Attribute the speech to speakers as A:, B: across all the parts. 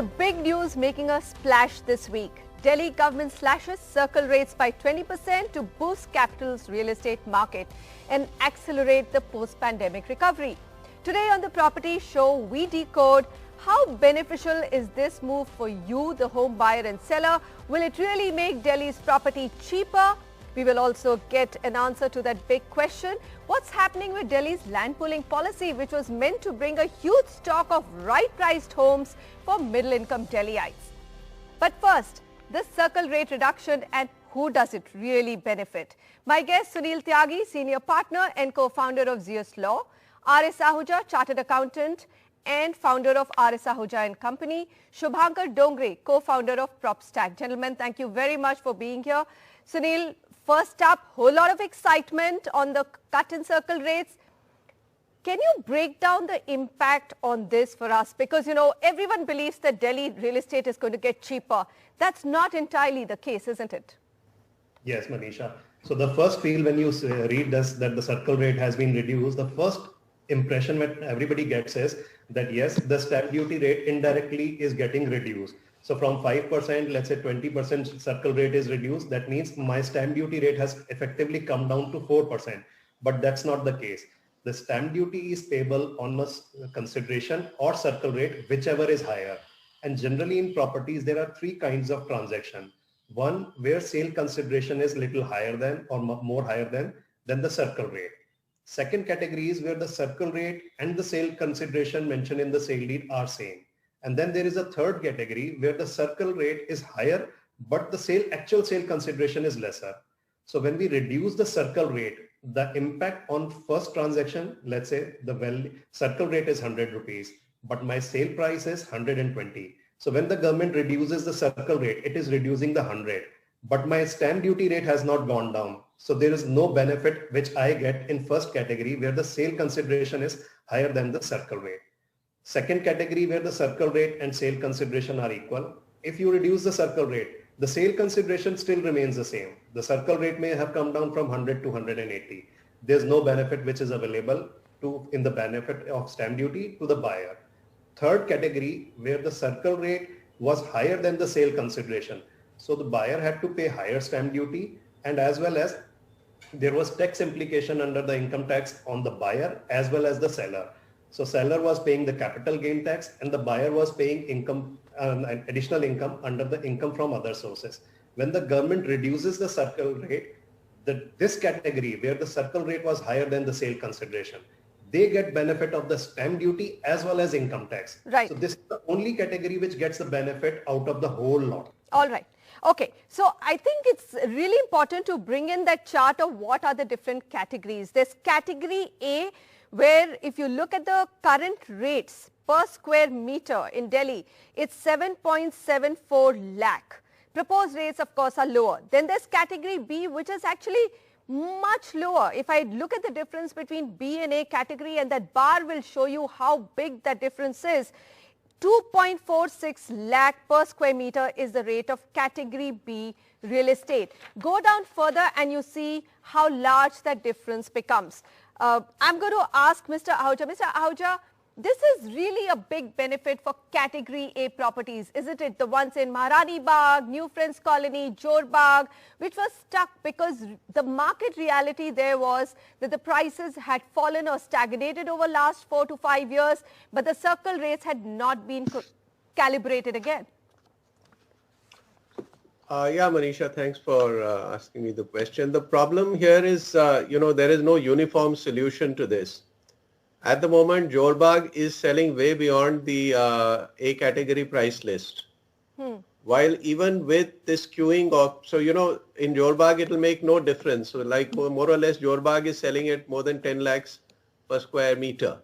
A: big news making a splash this week. Delhi government slashes circle rates by 20% to boost capital's real estate market and accelerate the post-pandemic recovery. Today on the Property Show, we decode how beneficial is this move for you, the home buyer and seller. Will it really make Delhi's property cheaper? We will also get an answer to that big question. What's happening with Delhi's land pooling policy, which was meant to bring a huge stock of right-priced homes for middle-income Delhiites? But first, this circle rate reduction and who does it really benefit? My guest, Sunil Tyagi, Senior Partner and Co-founder of Zeus Law, R.S. Ahuja, Chartered Accountant and founder of R.S. Ahuja and Company, Shubhankar Dongre, co-founder of Propstack. Gentlemen, thank you very much for being here. Sunil, first up, whole lot of excitement on the cut in circle rates. Can you break down the impact on this for us? Because, everyone believes that Delhi real estate is going to get cheaper. That's not entirely the case, isn't it?
B: Yes, Manisha. So the first feel when you read this, that the circle rate has been reduced, the first impression that everybody gets is that yes, the stamp duty rate indirectly is getting reduced. So from 5%, let's say 20% circle rate is reduced. That means my stamp duty rate has effectively come down to 4%. But that's not the case. The stamp duty is payable on a consideration or circle rate, whichever is higher. And generally in properties, there are three kinds of transaction. One, where sale consideration is little higher than or more higher than the circle rate. Second category is where the circle rate and the sale consideration mentioned in the sale deed are same. And then there is a third category where the circle rate is higher, but the actual sale consideration is lesser. So when we reduce the circle rate, the impact on first transaction, let's say the circle rate is 100 rupees, but my sale price is 120. So when the government reduces the circle rate, it is reducing the 100, but my stamp duty rate has not gone down. So there is no benefit which I get in first category where the sale consideration is higher than the circle rate. Second category where the circle rate and sale consideration are equal. If you reduce the circle rate, the sale consideration still remains the same. The circle rate may have come down from 100 to 180. There's no benefit which is available in the benefit of stamp duty to the buyer. Third category where the circle rate was higher than the sale consideration. So the buyer had to pay higher stamp duty, and as well as there was tax implication under the income tax on the buyer as well as the seller. So seller was paying the capital gain tax and the buyer was paying income, additional income under the income from other sources. When the government reduces the circle rate, this category where the circle rate was higher than the sale consideration, they get benefit of the stamp duty as well as income tax.
A: Right.
B: So this is the only category which gets the benefit out of the whole lot.
A: All right. Okay. So I think it's really important to bring in that chart of what are the different categories. There's category A, where if you look at the current rates per square meter in Delhi, it's 7.74 lakh. Proposed rates, of course, are lower. Then there's category B, which is actually much lower. If I look at the difference between B and A category, and that bar will show you how big that difference is, 2.46 lakh per square meter is the rate of category B real estate. Go down further and you see how large that difference becomes. I'm going to ask Mr. Ahuja. Mr. Ahuja, this is really a big benefit for category A properties, isn't it? The ones in Maharani Bagh, New Friends Colony, Jor Bagh, which was stuck because the market reality there was that the prices had fallen or stagnated over last 4 to 5 years, but the circle rates had not been calibrated again.
C: Yeah, Manisha, thanks for asking me the question. The problem here is, there is no uniform solution to this. At the moment, Jor Bagh is selling way beyond the A category price list. While even with this queuing of, so, in Jor Bagh, it will make no difference. So like more or less, Jor Bagh is selling at more than 10 lakhs per square meter.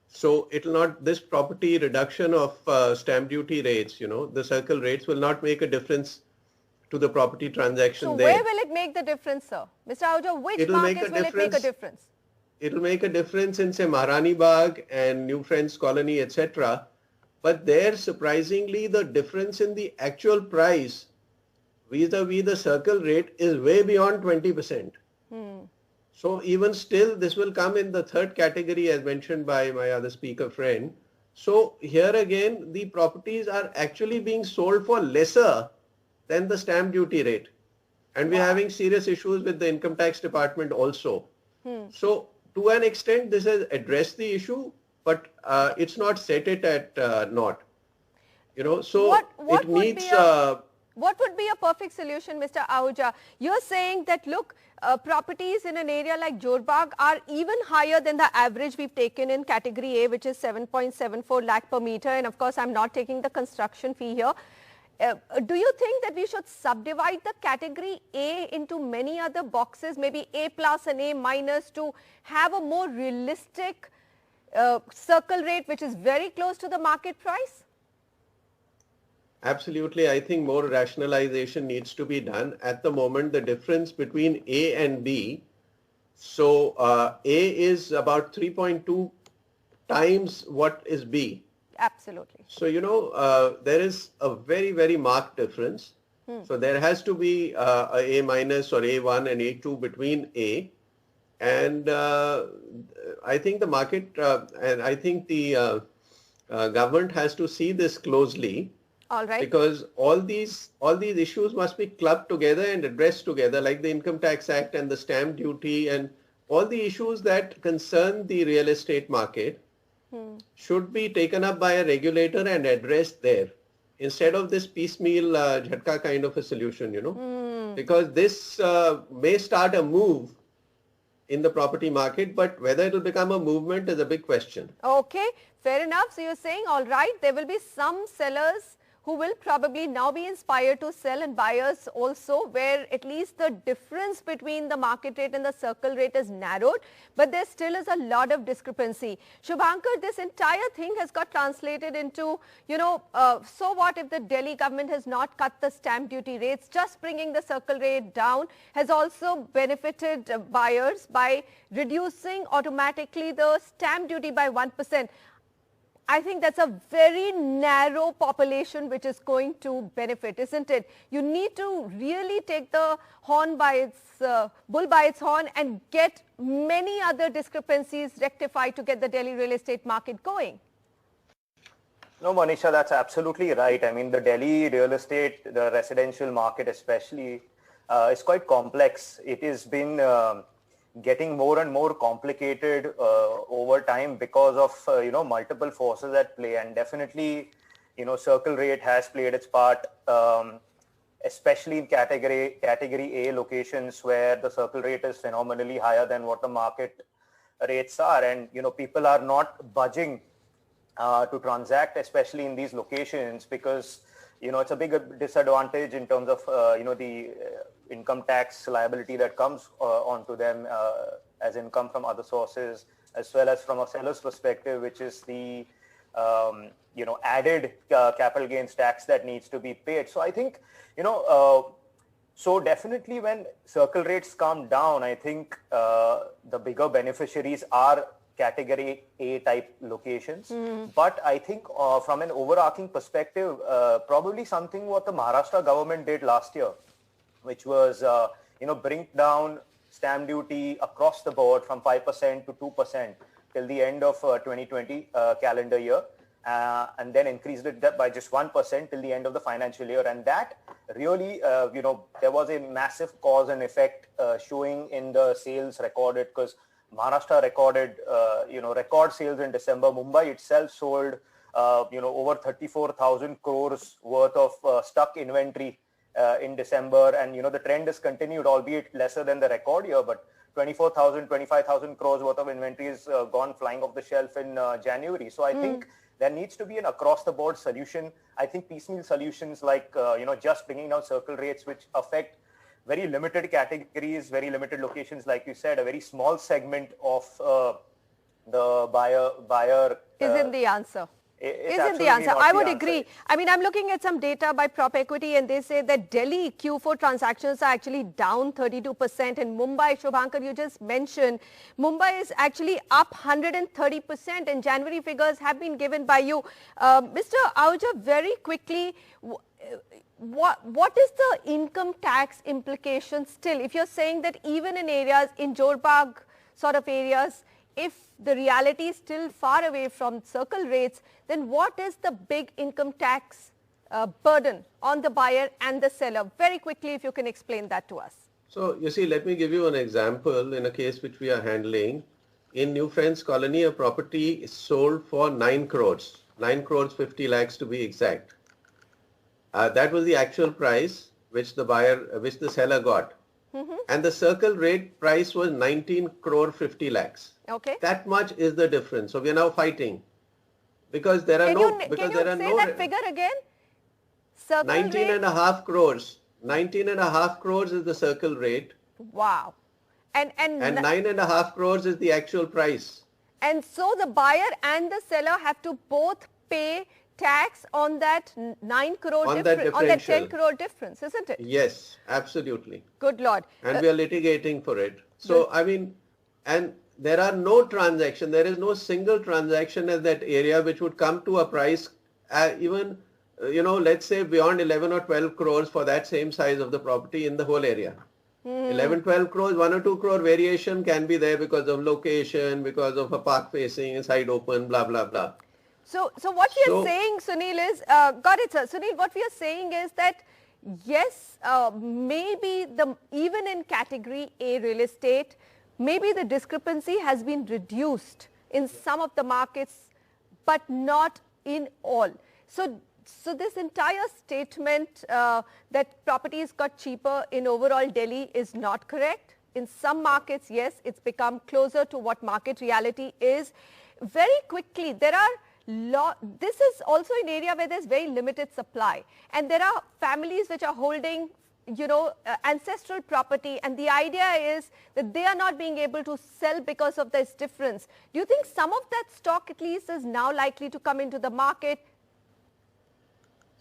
C: So it will not, this property reduction of stamp duty rates, the circle rates will not make a difference to the property transaction there.
A: So where will it make the difference, sir? Mr. Ahuja, which markets will it make a difference?
C: It will make a difference in, say, Maharani Bagh and New Friends Colony, etc. But there, surprisingly, the difference in the actual price vis-a-vis the circle rate is way beyond 20%. So even still, this will come in the third category as mentioned by my other speaker friend. So here again, the properties are actually being sold for lesser than the stamp duty rate. And we're having serious issues with the income tax department also. So to an extent, this has addressed the issue, but it's not set it at naught. So
A: What
C: it
A: would
C: needs...
A: be a what would be a perfect solution, Mr. Ahuja? You're saying that, look, properties in an area like Jorbagh are even higher than the average we've taken in category A, which is 7.74 lakh per meter. And of course, I'm not taking the construction fee here. Do you think that we should subdivide the category A into many other boxes, maybe A plus and A minus, to have a more realistic circle rate, which is very close to the market price?
C: Absolutely. I think more rationalization needs to be done. At the moment, the difference between A and B, so A is about 3.2 times what is B.
A: Absolutely.
C: So, there is a very, very marked difference. So there has to be a minus or A1 and A2 between A. And I think the market and I think the government has to see this closely.
A: All right.
C: Because all these issues must be clubbed together and addressed together, like the Income Tax Act and the stamp duty and all the issues that concern the real estate market should be taken up by a regulator and addressed there, instead of this piecemeal jhatka kind of a solution, because this may start a move in the property market, but whether it will become a movement is a big question.
A: Okay, fair enough. So you're saying, all right, there will be some sellers who will probably now be inspired to sell, and buyers also, where at least the difference between the market rate and the circle rate is narrowed, but there still is a lot of discrepancy. Shubhankar, this entire thing has got translated into, so what if the Delhi government has not cut the stamp duty rates? Just bringing the circle rate down has also benefited buyers by reducing automatically the stamp duty by 1%. I think that's a very narrow population which is going to benefit, isn't it? You need to really take the horn by its bull by its horn and get many other discrepancies rectified to get the Delhi real estate market going.
D: No, Manisha, that's absolutely right. I mean, the Delhi real estate, the residential market especially, is quite complex. It has been getting more and more complicated over time because of multiple forces at play, and definitely circle rate has played its part, especially in category A locations where the circle rate is phenomenally higher than what the market rates are, and people are not budging to transact, especially in these locations, because it's a big disadvantage in terms of the income tax liability that comes onto them as income from other sources, as well as from a seller's perspective, which is the added capital gains tax that needs to be paid. So I think so definitely when circle rates come down, I think the bigger beneficiaries are category A type locations. But I think from an overarching perspective, probably something what the Maharashtra government did last year, which was, bring down stamp duty across the board from 5% to 2% till the end of 2020 calendar year, and then increased it by just 1% till the end of the financial year. And that really, there was a massive cause and effect showing in the sales recorded, because Maharashtra recorded, record sales in December. Mumbai itself sold, over 34,000 crores worth of stuck inventory in December. And, the trend has continued, albeit lesser than the record year, but 24,000, 25,000 crores worth of inventory is gone flying off the shelf in January. So I think there needs to be an across the board solution. I think piecemeal solutions like, just bringing down circle rates, which affect very limited categories, very limited locations, like you said, a very small segment of the buyer
A: isn't the answer. Isn't the answer. I would agree. I mean, I'm looking at some data by Prop Equity, and they say that Delhi Q4 transactions are actually down 32%. And Mumbai, Shubhankar, you just mentioned, Mumbai is actually up 130%, and January figures have been given by you. Mr. Ahuja, very quickly, what is the income tax implication still? If you're saying that even in areas, in Jorbagh sort of areas, if the reality is still far away from circle rates, then what is the big income tax burden on the buyer and the seller? Very quickly, if you can explain that to us.
C: So you see, let me give you an example in a case which we are handling. In New Friends Colony, a property is sold for 9 crores, 9 crores 50 lakhs to be exact. That was the actual price which the seller got. And the circle rate price was 19 crore 50 lakhs.
A: Okay.
C: That much is the difference. So we are now fighting because there are no.
A: Can you say that figure again? Circle
C: 19
A: rate?
C: and a half crores. 19 and a half crores is the circle rate.
A: Wow. And
C: 9.5 crores is the actual price.
A: And so the buyer and the seller have to both pay tax on that 9 crore difference, on that 10 crore difference, isn't it?
C: Yes, absolutely.
A: Good Lord.
C: And we are litigating for it. So, I mean, and there are no transaction, there is no single transaction in that area which would come to a price even, let's say beyond 11 or 12 crores for that same size of the property in the whole area. 11, 12 crores, 1 or 2 crore variation can be there because of location, because of a park facing, side open, blah, blah, blah.
A: So what we are saying, Sunil, is, got it, sir. Sunil, what we are saying is that, yes, maybe even in category A real estate, maybe the discrepancy has been reduced in some of the markets, but not in all. So this entire statement that properties got cheaper in overall Delhi is not correct. In some markets, yes, it's become closer to what market reality is. Very quickly, this is also an area where there's very limited supply. And there are families which are holding, ancestral property. And the idea is that they are not being able to sell because of this difference. Do you think some of that stock at least is now likely to come into the market?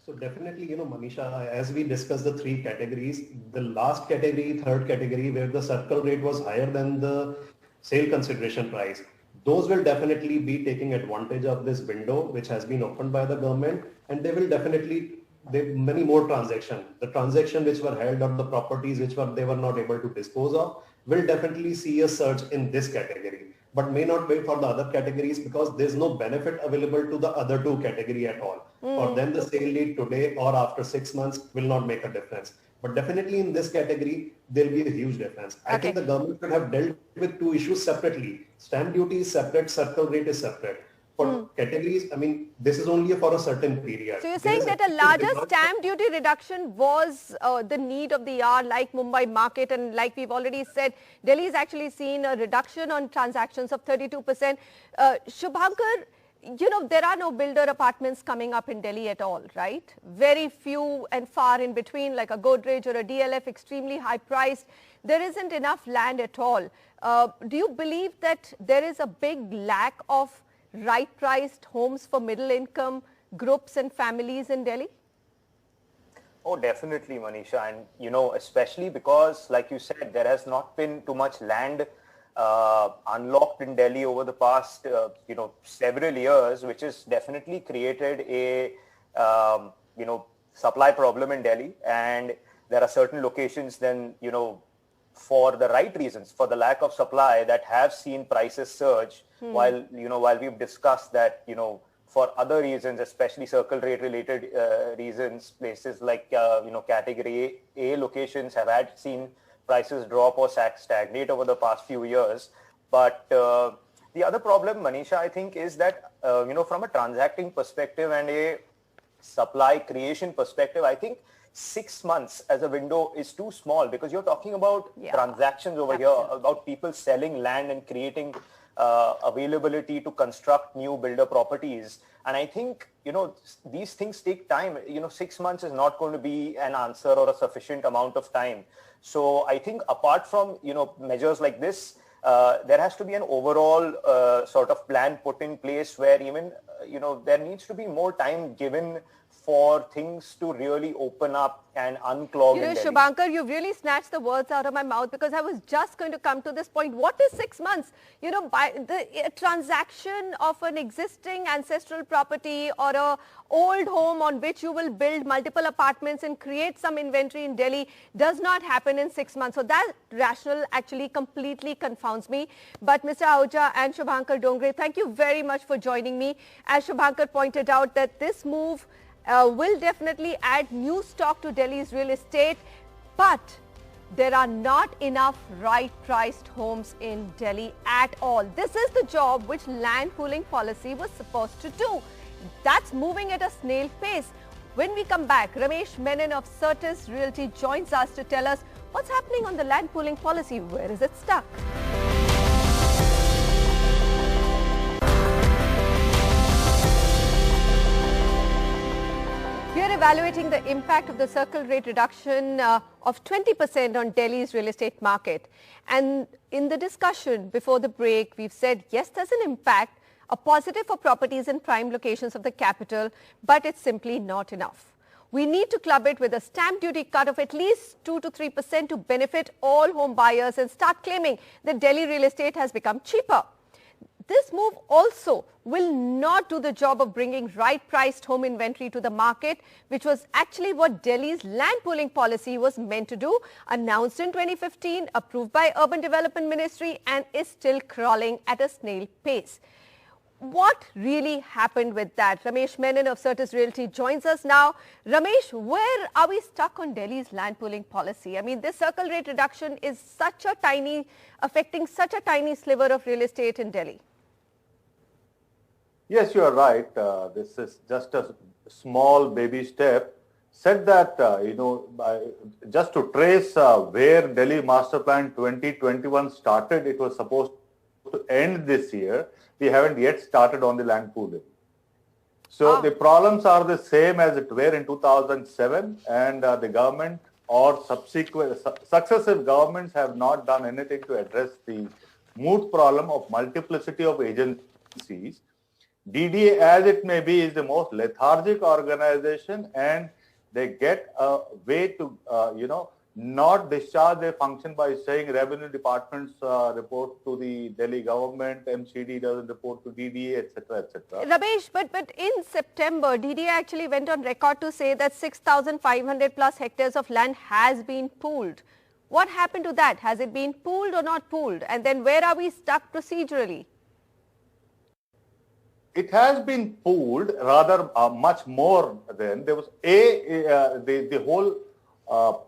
B: So definitely, Manisha, as we discussed the 3 categories, the last category, third category, where the circle rate was higher than the sale consideration price, those will definitely be taking advantage of this window which has been opened by the government, and they will definitely, many more transactions. The transactions which were held on the properties which they were not able to dispose of will definitely see a surge in this category, but may not wait for the other categories because there's no benefit available to the other 2 category at all. For them, the sale lead today or after 6 months will not make a difference. But definitely in this category, there'll be a huge difference. I think the government should have dealt with 2 issues separately. Stamp duty is separate, circle rate is separate. For categories, I mean, this is only for a certain period.
A: So you're saying that a larger stamp duty reduction was the need of the hour, like Mumbai market, and like we've already said, Delhi has actually seen a reduction on transactions of 32%. Shubhankar, there are no builder apartments coming up in Delhi at all, right? Very few and far in between, like a Godrej or a DLF, extremely high priced. There isn't enough land at all. Do you believe that there is a big lack of right priced homes for middle income groups and families in Delhi?
D: Oh, definitely, Manisha. And, especially because, like you said, there has not been too much land unlocked in Delhi over the past, several years, which has definitely created a, supply problem in Delhi. And there are certain locations then, for the right reasons, for the lack of supply, that have seen prices surge, while we've discussed that, for other reasons, especially circle rate related reasons, places like, category A locations have seen prices drop or stagnate over the past few years. But the other problem, Manisha, I think is that, from a transacting perspective and a supply creation perspective, I think 6 months as a window is too small, because you're talking about transactions over here, about people selling land and creating availability to construct new builder properties. And I think, these things take time. 6 months is not going to be an answer or a sufficient amount of time. So I think apart from, measures like this, there has to be an overall sort of plan put in place where even, there needs to be more time given for things to really open up and unclog in Delhi?
A: Shubhankar, you've really snatched the words out of my mouth, because I was just going to come to this point. What is 6 months? By the transaction of an existing ancestral property or a old home on which you will build multiple apartments and create some inventory in Delhi does not happen in 6 months. So that rationale actually completely confounds me. But Mr. Ahuja and Shubhankar Dongre, thank you very much for joining me. As Shubhankar pointed out, that this move will definitely add new stock to Delhi's real estate, but there are not enough right-priced homes in Delhi at all. This is the job which land pooling policy was supposed to do. That's moving at a snail pace. When we come back, Ramesh Menon of Certes Realty joins us to tell us what's happening on the land pooling policy. Where is it stuck? We are evaluating the impact of the circle rate reduction of 20% on Delhi's real estate market. And in the discussion before the break, we've said, yes, there's an impact, a positive for properties in prime locations of the capital, but it's simply not enough. We need to club it with a stamp duty cut of at least 2 to 3% to benefit all home buyers and start claiming that Delhi real estate has become cheaper. This move also will not do the job of bringing right-priced home inventory to the market, which was actually what Delhi's land pooling policy was meant to do, announced in 2015, approved by Urban Development Ministry, and is still crawling at a snail pace. What really happened with that? Ramesh Menon of Certes Realty joins us now. Ramesh, where are we stuck on Delhi's land pooling policy? I mean, this circle rate reduction is affecting such a tiny sliver of real estate in Delhi.
E: Yes, you are right. This is just a small baby step. Said that, just to trace where Delhi Master Plan 2021 started, it was supposed to end this year. We haven't yet started on the land pooling. So the problems are the same as it were in 2007, and the government or successive governments have not done anything to address the moot problem of multiplicity of agencies. DDA, as it may be, is the most lethargic organization, and they get a way to, not discharge their function by saying revenue departments report to the Delhi government, MCD doesn't report to DDA, etc., etc.
A: Ramesh, but in September, DDA actually went on record to say that 6,500 plus hectares of land has been pooled. What happened to that? Has it been pooled or not pooled? And then where are we stuck procedurally?
E: It has been pooled rather much more than there was the whole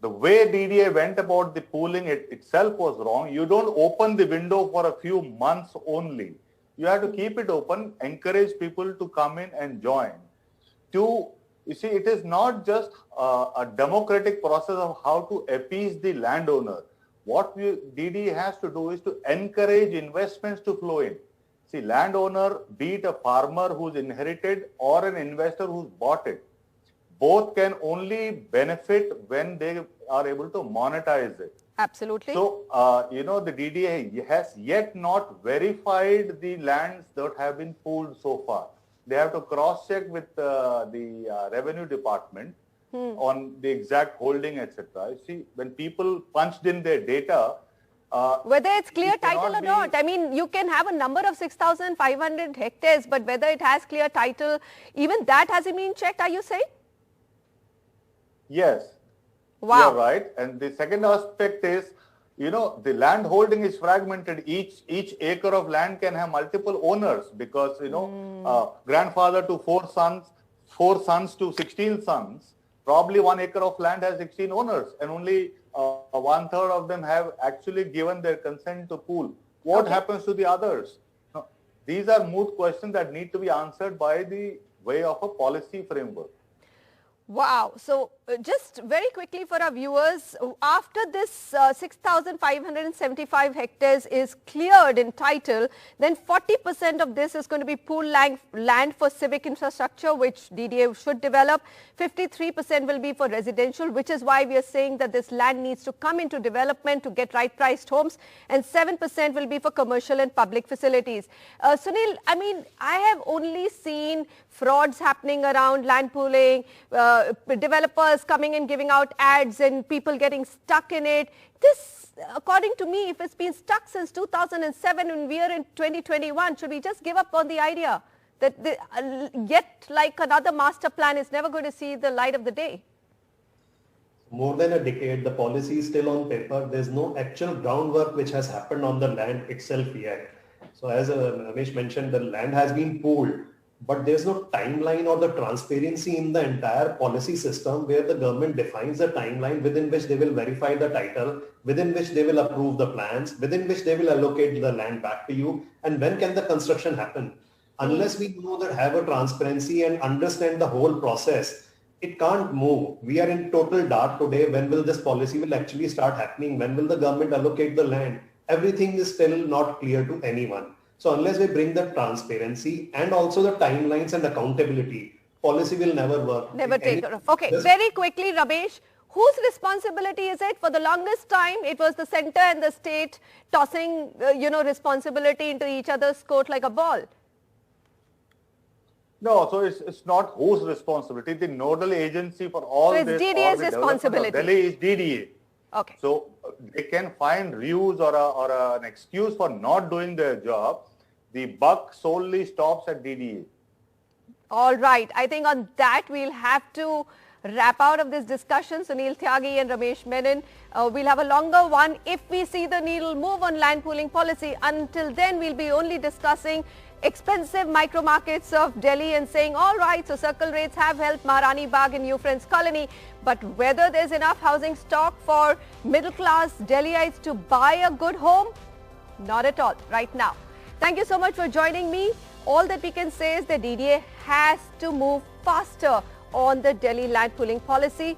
E: the way DDA went about the pooling itself was wrong. You don't open the window for a few months only. You have to keep it open, encourage people to come in and join. You see, it is not just a democratic process of how to appease the landowner. What DDA has to do is to encourage investments to flow in. See, landowner, be it a farmer who's inherited or an investor who's bought it, both can only benefit when they are able to monetize it.
A: Absolutely.
E: So, the DDA has yet not verified the lands that have been pooled so far. They have to cross-check with the revenue department on the exact holding, etc. See, when people punched in their data,
A: whether it's clear title or not. I mean, you can have a number of 6,500 hectares, but whether it has clear title, even that hasn't been checked, are you saying?
E: Yes.
A: Wow.
E: You're right. And the second aspect is, the land holding is fragmented. Each acre of land can have multiple owners because, grandfather to four sons to 16 sons, probably 1 acre of land has 16 owners, and only 1/3 of them have actually given their consent to pool. What happens to the others? Now, these are moot questions that need to be answered by the way of a policy framework.
A: Wow. So just very quickly for our viewers, after this 6,575 hectares is cleared in title, then 40% of this is going to be pool land for civic infrastructure, which DDA should develop. 53% will be for residential, which is why we are saying that this land needs to come into development to get right priced homes, and 7% will be for commercial and public facilities. Sunil, I mean, I have only seen frauds happening around land pooling, developers coming and giving out ads and people getting stuck in it. This, according to me, if it's been stuck since 2007 and we are in 2021, should we just give up on the idea that yet like another master plan is never going to see the light of the day?
B: More than a decade, the policy is still on paper. There's no actual groundwork which has happened on the land itself yet. So as Ramesh mentioned, the land has been pooled, but there's no timeline or the transparency in the entire policy system where the government defines the timeline within which they will verify the title, within which they will approve the plans, within which they will allocate the land back to you, and when can the construction happen. Unless we know that, have a transparency and understand the whole process, it can't move. We are in total dark today. When will this policy will actually start happening? When will the government allocate the land? Everything is still not clear to anyone. So unless we bring the transparency and also the timelines and accountability, policy will never work.
A: Never take off. Okay, very quickly, Ramesh, whose responsibility is it? For the longest time, it was the center and the state tossing, responsibility into each other's court like a ball.
E: No, so it's not whose responsibility. The nodal agency for all
A: this,
E: this,
A: DDA's responsibility.
E: Delhi is DDA.
A: Okay.
E: So they can find ruse or an excuse for not doing their job. The buck solely stops at DDA.
A: All right. I think on that we'll have to wrap out of this discussion. Sunil Tyagi and Ramesh Menon. We'll have a longer one if we see the needle move on land pooling policy. Until then, we'll be only discussing expensive micro markets of Delhi and saying, all right, so circle rates have helped Maharani Bagh and New Friends Colony, but whether there's enough housing stock for middle class Delhiites to buy a good home, not at all right now. Thank you so much for joining me. All that we can say is that DDA has to move faster on the Delhi land pooling policy.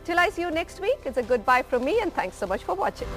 A: Till I see you next week, it's a goodbye from me and thanks so much for watching.